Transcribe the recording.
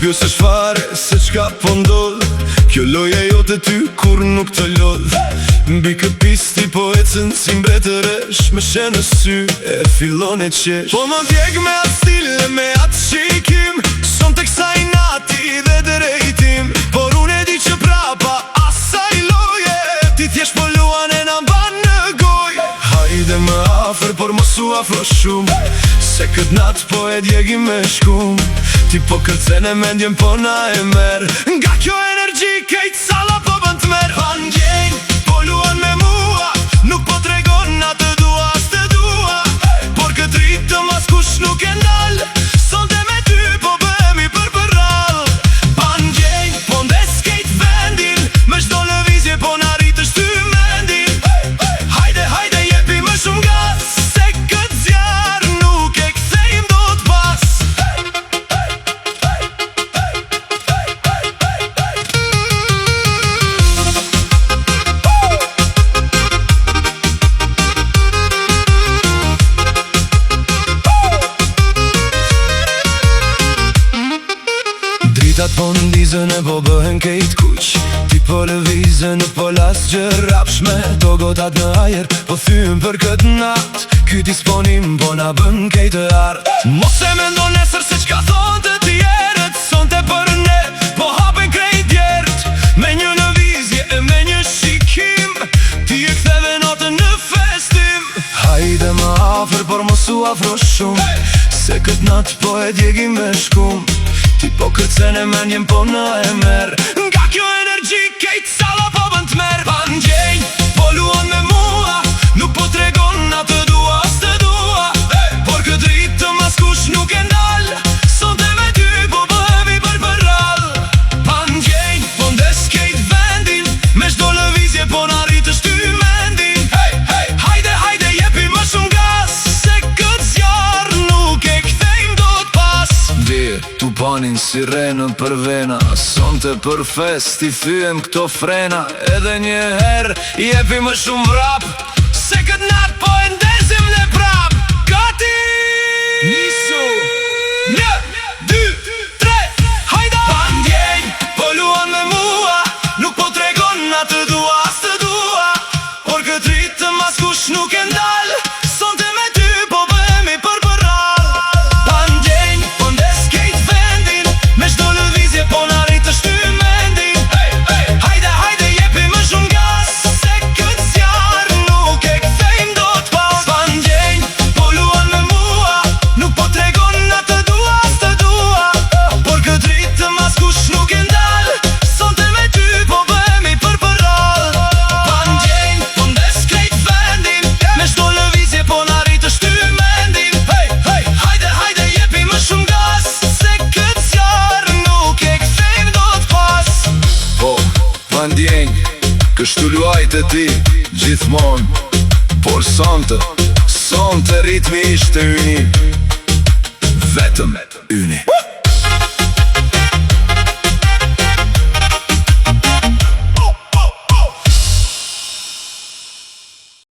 pyesësh fare se qka po ndodh. Kjo loja jote ty kur nuk të lodh. Mbi kë pisti po ecën si mbretëresh, me shenë në sy e fillon e qesh. Po më djeg me atë stil e me atë shikim, son të kësaj nati dhe drejtim. Por unë e di që prapa asaj loje, ti thjesht po luan e na mban në goj. Hajde më afer por mos u afro shumë, se kët nat po e djegi me shkum. Ti po kërcen e mendjen po na e merr, nga kjo energji kejt salla po bën t'merr. Pa ndjenj, po luan me mua, nuk po tregon na të dua as të dua. Por këtë ritëm as kush nuk e ndal, sonte me ty po bëhemi përpërrall. Pa ndjenj, po ndes kejt vendin, me çdo lëvizje po na rritësh ty mendin. Hajde, hajde jepi më shumë gas, se këtë zjarr nuk e kthejm dot pas. Dritat po ndizën e po bëhen kejt kuq, ti po lëvizën po las gjërapshme. To gotat në ajer po thyen për këtë nat, ky disponim po na bën kejt të art. Mos e mendo nesër se qka thon të tjerët, sonte për ne po hapen krejt djert. Me një lëvizje e me një shikim, ti e ktheve notën në festim. Hajde më afer por mos u afro shumë, se kët nat po e djegi me shkum. Ti po kërcen e mendjen po na e merr, nga kjo energji kejt salla po bën t'merr. Pa ndjenj, po luan me mua, nuk po tregon na të dua as të dua. Por këtë ritëm as kush nuk e ndal, sonte me ty po bëhemi përpërrall. Pa ndjenj, po ndes kejt vendin, me çdo lëvizje po na rritësh ty mendin. Hajde, hajde jepi më shumë gas, se këtë zjarr nuk e kthejm dot pas. Tu panin sirenën për vena, sonte për fest i thyem këto frena. Edhe një herë jepi më shumë vrap, se kët nat po e ndezim dhe prap. Gati! Nisu! 1, 2, 3, hajda! Pa ndjenj, po luan me mua, nuk po tregon na të dua as të dua. Por këtë ritëm as kush nuk e ndal, sonte me ty po bëhemi përpërrall. Pa ndjenj, po ndes kejt vendin, me çdo lëvizje po na rritësh ty mendin. Hajde, hajde jepi më shumë gas, se këtë zjarr nuk e kthejm dot pas. Pa ndjenj, po luan me mua, nuk po tregon na të dua as të dua. Por këtë ritëm as kush nuk e ndal, sonte me ty po bëhemi përpërrall. Pa ndjenj, po ndes kejt vendin, me çdo lëvizje po na rritësh ty mendin. Hajde, hajde jepi më shumë gas, se këtë zjarr nuk e kthejm dot pas. Po, pa ndjenj, kështu luajte ti gjithmon. Por sonte ritmi ishte yni, vetëm yni.